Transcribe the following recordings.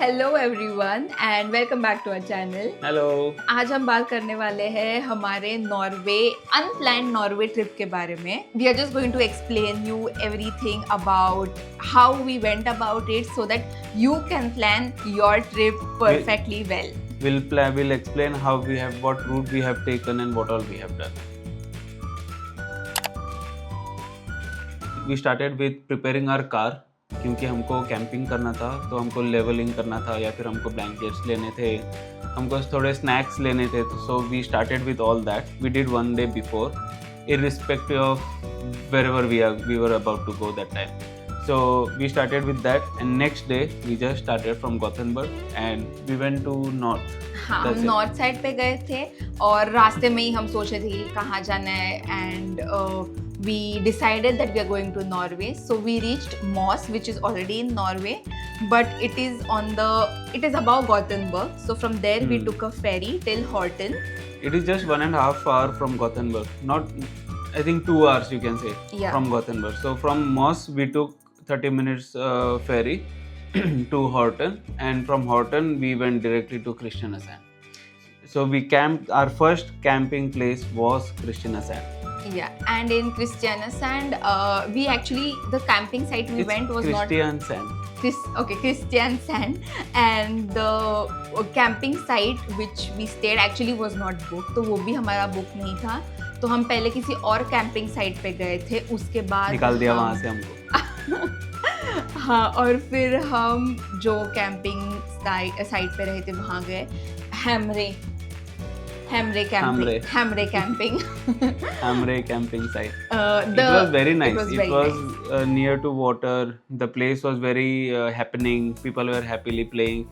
Hello everyone and welcome back to our channel. Hello. आज हम बात करने वाले हैं हमारे नॉर्वे अनप्लान्ड नॉर्वे ट्रिप के बारे में। We are just going to explain you everything about how we went about it so that you can plan your trip perfectly well. We'll explain how we have, what route we have taken and what all we have done. We started with preparing our car क्योंकि हमको camping करना था, तो हमको levelling करना था या फिर हमको ब्लैंकेट्स लेने थे, हमको थोड़े स्नैक्स लेने थे. So we started with all that. We did one day before irrespective of wherever we were about to go that time. So we started with that and next day we just started from Gothenburg and we went to north. हाँ, हम north side पे गए थे और रास्ते में ही हम सोचे थे कि कहाँ जाना है and we decided that we are going to Norway. So we reached Moss, which is already in Norway, but it is above Gothenburg. So from there we took a ferry till Horten. It is just 1.5 hours from Gothenburg. Not, I think 2 hours you can say, Yeah. from Gothenburg. So from Moss we took 30 minutes ferry to Horten, and from Horten we went directly to Kristiansand. So we camped. Our first camping place was Kristiansand. Yeah, and in Kristiansand, we actually, the camping site we went was Kristiansand. Kristiansand, and the camping site which we stayed actually was not booked. तो वो भी हमारा book नहीं था, तो हम पहले किसी और कैंपिंग साइट पे गए थे. उसके बाद निकाल दिया वहाँ से हमको. हाँ, और फिर हम जो कैंपिंग साइट पे रहे थे वहाँ गए. Hamre camping. Hamre camping site. It It was very nice. It was near to water. The place was very happening. People were happily playing,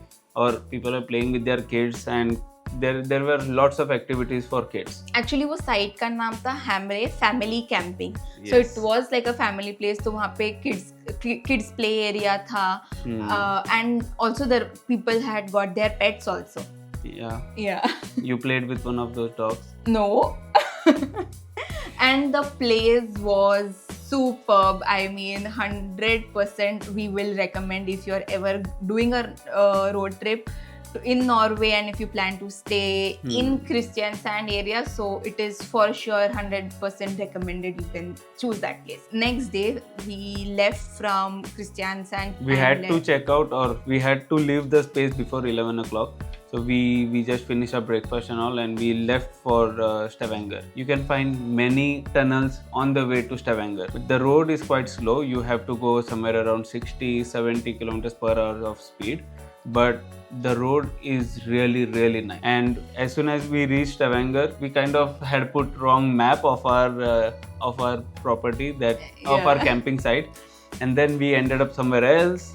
or people were playing with their kids, and there were lots of activities for kids. Actually वो site का नाम था Hamre Family Camping. Yes. So it was like a family place. तो वहाँ पे kids play area था, and also the people had got their pets also. Yeah. You played with one of those dogs. No. And the place was superb. I mean, 100% we will recommend if you're ever doing a road trip in Norway and if you plan to stay in Kristiansand area. So it is for sure 100% recommended. You can choose that place. Next day, we left from Kristiansand. We had to check out, or we had to leave the space before 11 o'clock. So we just finished our breakfast and all, and we left for Stavanger. You can find many tunnels on the way to Stavanger. The road is quite slow. You have to go somewhere around 60-70 kilometers per hour of speed. But the road is really, really nice. And as soon as we reached Stavanger, we kind of had put wrong map of our property, of our camping site, and then we ended up somewhere else.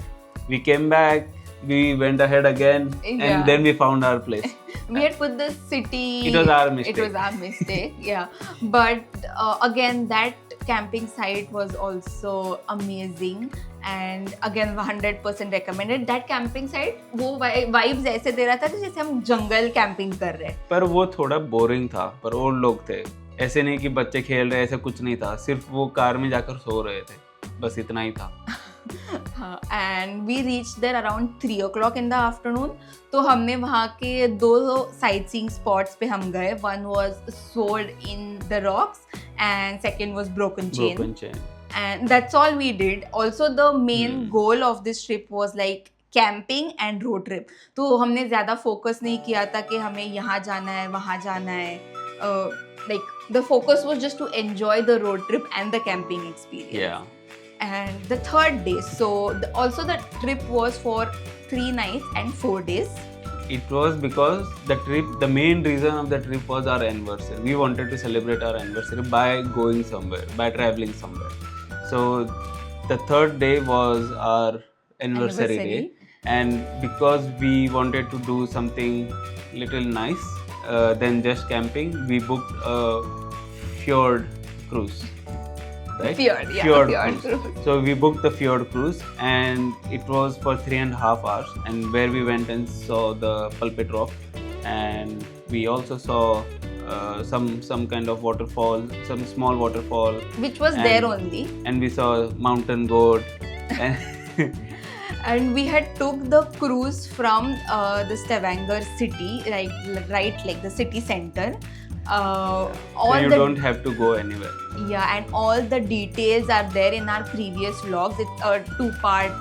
We came back. We went ahead again, and then we found our place. We had put the city. It was our mistake. Yeah. But again, that camping site was also amazing, and again 100% recommended. That camping site, वो vibes ऐसे दे रहा था कि जैसे हम जंगल camping कर रहे हैं. पर वो थोड़ा बोरिंग था. पर और लोग थे. ऐसे नहीं कि बच्चे खेल रहे, ऐसा कुछ नहीं था. सिर्फ वो कार में जाकर सो रहे थे. बस इतना ही था. And we reached there around 3 o'clock in the afternoon. तो हमने वहाँ के 2 sightseeing spots पे हम गए. One was Sword in the Rocks and second was Broken Chain. And that's all we did. Also the main goal of this trip was like camping and road trip. तो हमने ज़्यादा focus नहीं किया था कि हमें यहाँ जाना है, वहाँ जाना है. Like the focus was just to enjoy the road trip and the camping experience. Yeah. And the third day, so also the trip was for 3 nights and 4 days. It was because the main reason of the trip was our anniversary. We wanted to celebrate our anniversary by going somewhere, by traveling somewhere. So the third day was our anniversary day, and because we wanted to do something little nice than just camping, we booked a fjord cruise. Right? Fjord cruise. So we booked the fjord cruise, and it was for 3.5 hours, and where we went and saw the Pulpit Rock, and we also saw some kind of waterfall, some small waterfall, which was there only, and we saw mountain goat, and And we had took the cruise from the Stavanger city, right, like the city center. So All you the don't have to go anywhere. yeah, and all the details are there in our previous vlogs. It's a 2-part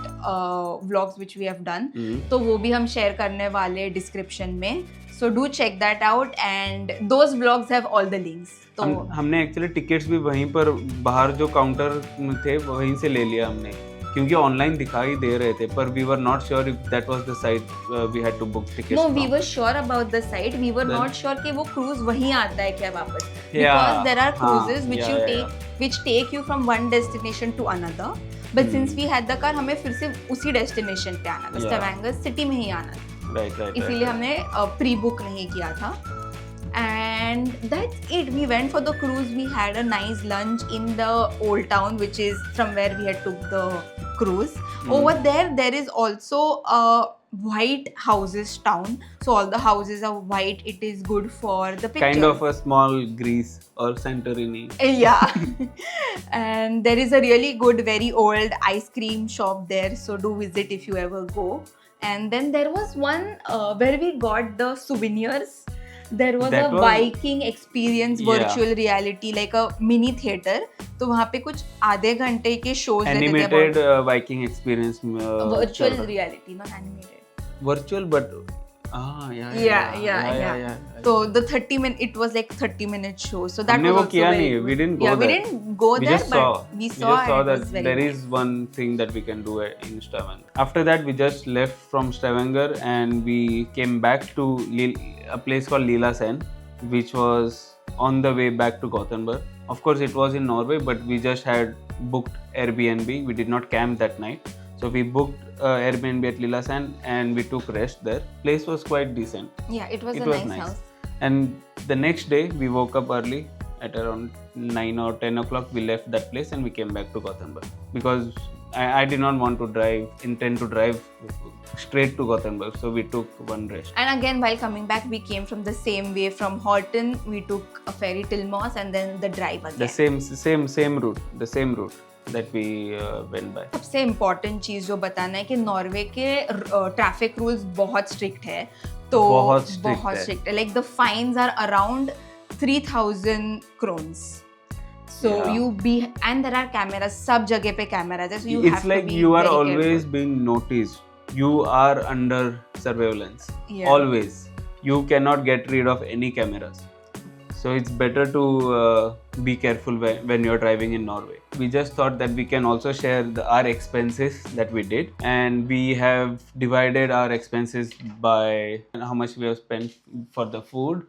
vlogs which we have done. तो वो भी हम share करने वाले description में. So do check that out, and those vlogs have all the links. तो हमने actually tickets भी वहीं पर बाहर जो काउंटर थे वहीं से ले लिया हमने, क्योंकि ऑनलाइन दिखाई दे रहे थे, पर we were not sure if that was the site we had to book tickets. No, we were sure about the site. We were not sure कि वो cruise वहीं आता है क्या वापस. Yeah. Because there are cruises which yeah, you yeah, take, which take you from one destination to another. But since we had the car, हमें फिर से उसी destination पे आना था. Yeah. Stavanger city में ही आना था. राइट इसीलिए हमने प्री बुक नहीं किया था. And that's it. We went for the cruise. We had a nice lunch in the old town, which is from where we had took the cruise. Over there is also a white houses town. So all the houses are white. It is good for the pictures. Kind of a small Greece or Santorini. Yeah. And there is a really good, very old ice cream shop there. So do visit if you ever go. And then there was one where we got the souvenirs. There was That a was- Viking experience Yeah. virtual reality, like a mini theater. तो वहाँ पे कुछ आधे घंटे के shows रहते थे Animated about Viking experience. virtual reality, not animated. Virtual, but yeah. So the 30-minute, it was like 30-minute show. So that हमने was वो also किया very नहीं. good. We didn't go Yeah, we there. didn't go We there, just but saw. we just saw and it that was very there nice. is one thing that we can do in Stavanger. After that, we just left from Stavanger and we came back to a place called Lillesand, which was on the way back to Gothenburg. Of course, it was in Norway, but we just had booked Airbnb. We did not camp that night. So we booked Airbnb at Lillesand and we took rest there. Place was quite decent. Yeah, it was It a was nice house. And the next day, we woke up early at around 9 or 10 o'clock. We left that place and we came back to Gothenburg because I did not want to intend to drive straight to Gothenburg. So we took one rest. And again, while coming back, we came from the same way from Horten. We took a ferry till Moss and then the drive again. The same route that we went by. सबसे important चीज़ जो बताना है कि Norway के traffic rules बहुत strict है. तो बहुत strict है. Like the fines are around 3,000 crowns. So Yeah. and there are cameras, सब जगह पे cameras है. So you It's have like to be you are very always careful. being noticed. You are under surveillance. Yeah. Always. You cannot get rid of any cameras. So it's better to be careful when you're driving in Norway. We just thought that we can also share our expenses that we did, and we have divided our expenses by how much we have spent for the food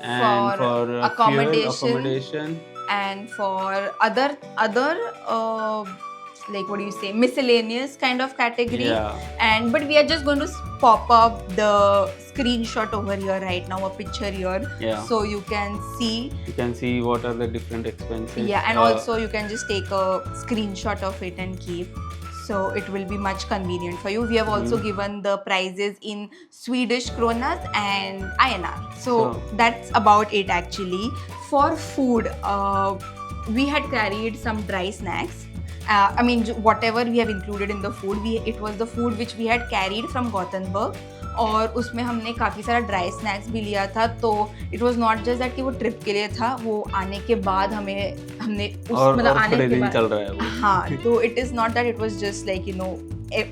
and For for accommodation. And for other like what do you say, miscellaneous kind of category. Yeah. But we are just going to pop up the screenshot over here right now, a picture here. Yeah. So you can see. You can see what are the different expenses. Yeah, and also you can just take a screenshot of it and keep. So it will be much convenient for you. We have also given the prices in Swedish kronas and INR. So that's about it actually. For food, we had carried some dry snacks. I mean, whatever we have included in the food, it was the food which we had carried from Gothenburg. और उसमें हमने काफ़ी सारा dry snacks भी लिया था. तो it was not just that कि वो ट्रिप के लिए था, वो आने के बाद हमने उस मतलब आने थोड़े के दिन बाद चल रहा है वो. हाँ, तो it is not that it was just like you know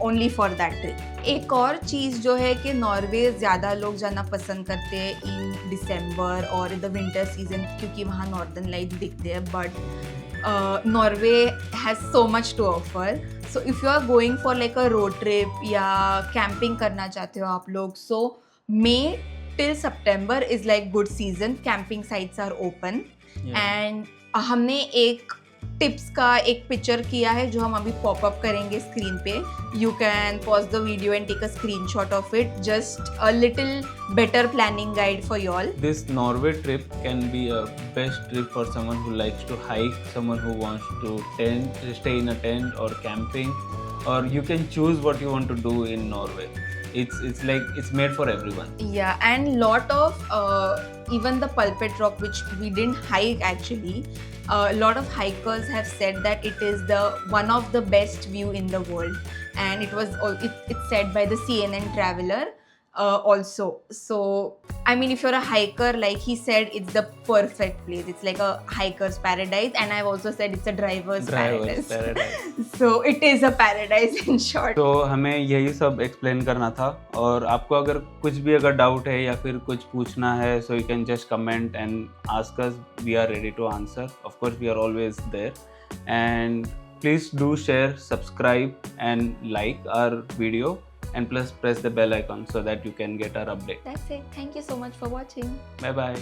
only for that trip. एक और चीज़ जो है कि नॉर्वे ज़्यादा लोग जाना पसंद करते हैं इन दिसंबर और इन द विंटर सीजन, क्योंकि वहाँ नॉर्दर्न लाइट दिखते हैं. But Norway has so much to offer. So if you are going for like a road trip या camping करना चाहते हो आप लोग, so May till September is like good season. Camping sites are open. Yeah. And हमने एक tips का एक पिक्चर किया है जो हम अभी पॉप अप करेंगे स्क्रीन पे. You can pause the video and take a screenshot of it. Just a little better planning guide for y'all. This Norway trip can be a best trip for someone who likes to hike, someone who wants to stay in a tent or camping, or you can choose what you want to do in Norway. It's like it's made for everyone. Yeah, and lot of even the Pulpit Rock, which we didn't hike actually, a lot of hikers have said that it is the one of the best view in the world, and it's said by the CNN Traveler also. So I mean, if you're a hiker, like he said, it's the perfect place. It's like a hiker's paradise, and I've also said it's a driver's Driver's paradise. paradise. So it is a paradise in short. तो हमें यही सब explain करना था, और आपको अगर कुछ भी अगर डाउट है या फिर कुछ पूछना है, so you can just comment and ask us. We are ready to answer. Of course we are always there. And please do share, subscribe and like our video, and plus press the bell icon so that you can get our update. That's it. Thank you so much for watching. Bye bye.